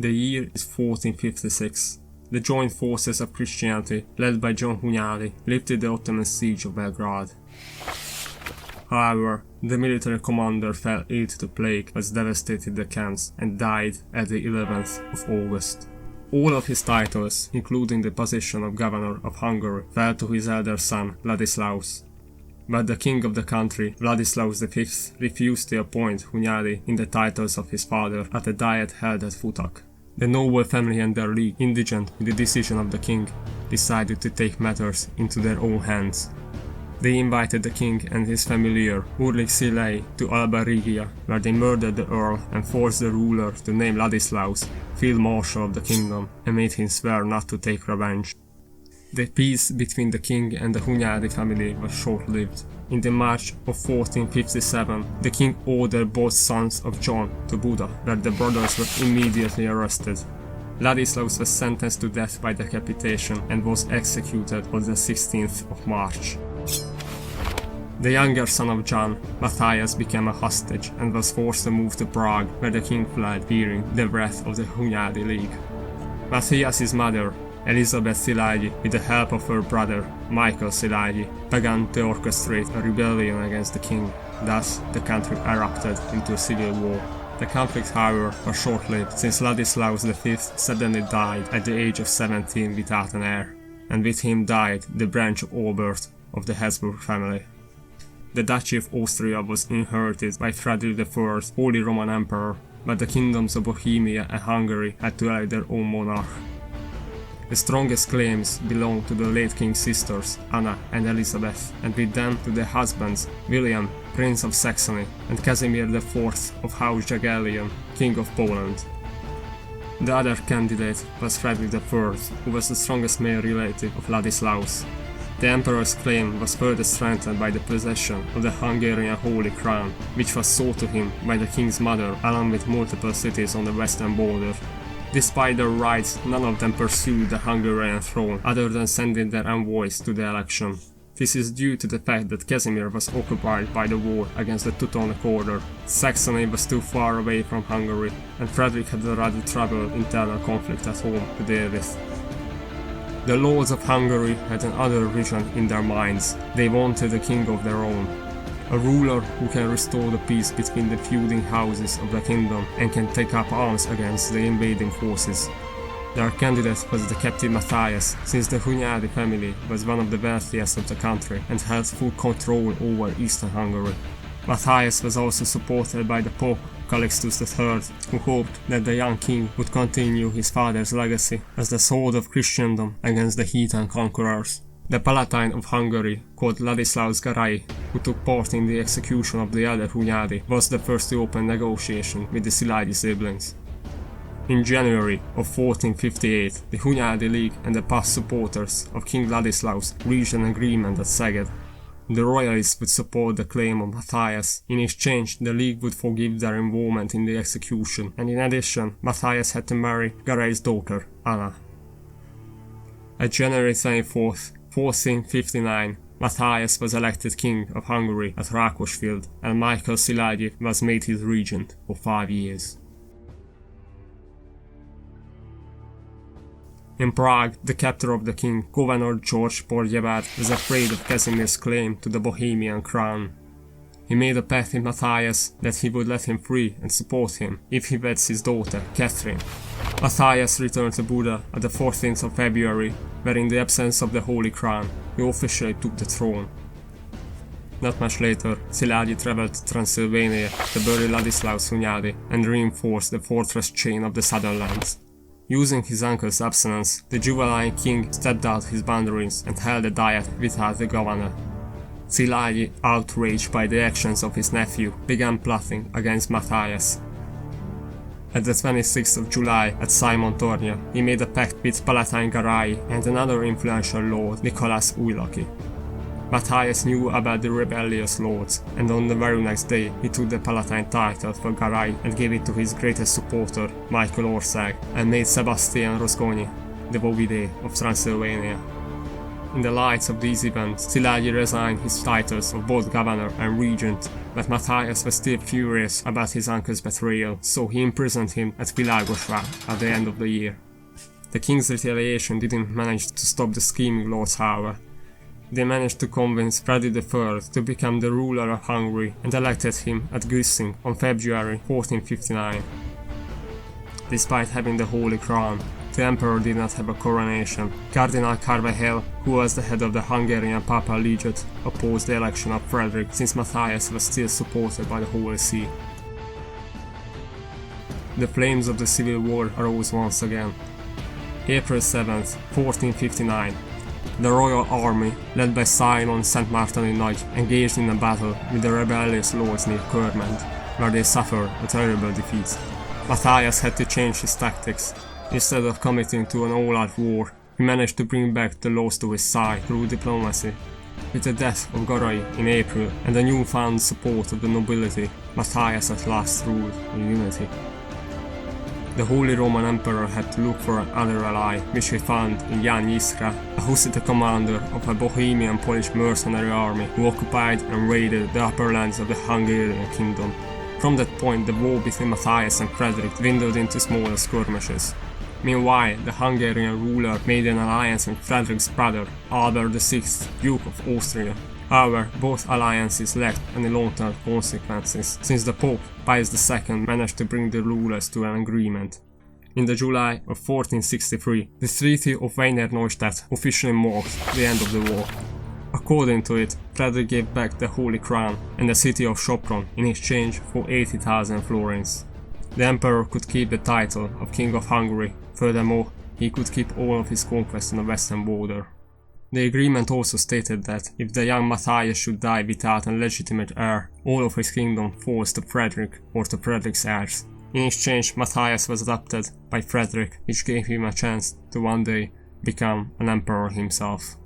The year is 1456. The joint forces of Christianity, led by John Hunyadi, lifted the Ottoman siege of Belgrade. However, the military commander fell ill to the plague which devastated the camps and died at the 11th of August. All of his titles, including the position of governor of Hungary, fell to his elder son Ladislaus. But the king of the country, Ladislaus V, refused to appoint Hunyadi in the titles of his father at a diet held at Futak. The noble family and their league, indigent with the decision of the king, decided to take matters into their own hands. They invited the king and his familiar, Ulrich Szilai, to Alba Regia, where they murdered the earl and forced the ruler to name Ladislaus field marshal of the kingdom and made him swear not to take revenge. The peace between the king and the Hunyadi family was short-lived. In the March of 1457, the king ordered both sons of John to Buda, where the brothers were immediately arrested. Ladislaus was sentenced to death by decapitation and was executed on the 16th of March. The younger son of John, Matthias, became a hostage and was forced to move to Prague, where the king fled, fearing the wrath of the Hunyadi League. Matthias's mother, Elizabeth Szilágyi, with the help of her brother, Michael Szilágyi, began to orchestrate a rebellion against the king. Thus, the country erupted into a civil war. The conflict, however, was short-lived, since Ladislaus V suddenly died at the age of 17 without an heir, and with him died the branch of Albert of the Habsburg family. The Duchy of Austria was inherited by Threaty I, Holy Roman Emperor, but the kingdoms of Bohemia and Hungary had to elect their own monarch. The strongest claims belonged to the late king's sisters, Anna and Elizabeth, and with them to their husbands, William, Prince of Saxony, and Casimir IV of House Jagiellon, King of Poland. The other candidate was Frederick I, who was the strongest male relative of Ladislaus. The emperor's claim was further strengthened by the possession of the Hungarian Holy Crown, which was sold to him by the king's mother along with multiple cities on the western border. Despite their rights, none of them pursued the Hungarian throne other than sending their envoys to the election. This is due to the fact that Casimir was occupied by the war against the Teutonic Order, Saxony was too far away from Hungary, and Frederick had a rather troubled internal conflict at home to deal with. The lords of Hungary had another vision in their minds. They wanted a king of their own. A ruler who can restore the peace between the feuding houses of the kingdom and can take up arms against the invading forces. Their candidate was the captive Matthias, since the Hunyadi family was one of the wealthiest of the country and held full control over eastern Hungary. Matthias was also supported by the Pope Calixtus III, who hoped that the young king would continue his father's legacy as the sword of Christendom against the heathen conquerors. The Palatine of Hungary, called Ladislaus Garai, who took part in the execution of the elder Hunyadi, was the first to open negotiation with the Szilágyi siblings. In January of 1458, the Hunyadi League and the past supporters of King Ladislaus reached an agreement at Szeged. The royalists would support the claim of Matthias. In exchange, the League would forgive their involvement in the execution, and in addition, Matthias had to marry Garai's daughter, Anna. At January 24th, 1459, Matthias was elected King of Hungary at Rákosfeld, and Michael Szilágyi was made his regent for 5 years. In Prague, the captor of the king, Governor George Borjevár, was afraid of Casimir's claim to the Bohemian crown. He made a pact with Matthias that he would let him free and support him if he weds his daughter, Catherine. Matthias returned to Buda on the 14th of February, where in the absence of the Holy Crown, he officially took the throne. Not much later, Szilágyi traveled to Transylvania to bury Ladislaus Hunyadi and reinforce the fortress chain of the southern lands. Using his uncle's absence, the Juvenile king stepped out his boundaries and held a diet without the governor. Szilágyi, outraged by the actions of his nephew, began plotting against Matthias. At the 26th of July at Simontornya, he made a pact with Palatine Garai and another influential lord, Nicholas Újlaki. Matthias knew about the rebellious lords, and on the very next day he took the Palatine title for Garai and gave it to his greatest supporter, Michael Ország, and made Sebastian Rozgonyi the voivode of Transylvania. In the light of these events, Szilágyi resigned his titles of both governor and regent, but Matthias was still furious about his uncle's betrayal, so he imprisoned him at Világosvár at the end of the year. The king's retaliation didn't manage to stop the scheming lords, however. They managed to convince Threaty III to become the ruler of Hungary and elected him at Güney on February 1459. Despite having the Holy Crown, the emperor did not have a coronation. Cardinal Carvajal, who was the head of the Hungarian Papal Legate, opposed the election of Frederick since Matthias was still supported by the Holy See. The flames of the civil war arose once again. April 7, 1459. The royal army, led by Simon Szent Mártoni Nagy, engaged in a battle with the rebellious lords near Körmend, where they suffered a terrible defeat. Matthias had to change his tactics. Instead of committing to an all-out war, he managed to bring back the lords to his side through diplomacy. With the death of Güney in April and the newfound support of the nobility, Matthias at last ruled in unity. The Holy Roman Emperor had to look for another ally, which he found in Jan Jiskra, a Hussite commander of a Bohemian Polish mercenary army who occupied and raided the upper lands of the Hungarian kingdom. From that point, the war between Matthias and Frederick dwindled into smaller skirmishes. Meanwhile, the Hungarian ruler made an alliance with Frederick's brother, Albert VI, Duke of Austria. However, both alliances lacked any long-term consequences, since the Pope, Pius II, managed to bring the rulers to an agreement. In the July of 1463, the Treaty of Wiener Neustadt officially marked the end of the war. According to it, Frederick gave back the Holy Crown and the city of Sopron in exchange for 80,000 florins. The emperor could keep the title of King of Hungary. Furthermore, he could keep all of his conquests on the western border. The agreement also stated that if the young Matthias should die without a legitimate heir, all of his kingdom falls to Frederick or to Frederick's heirs. In exchange, Matthias was adopted by Frederick, which gave him a chance to one day become an emperor himself.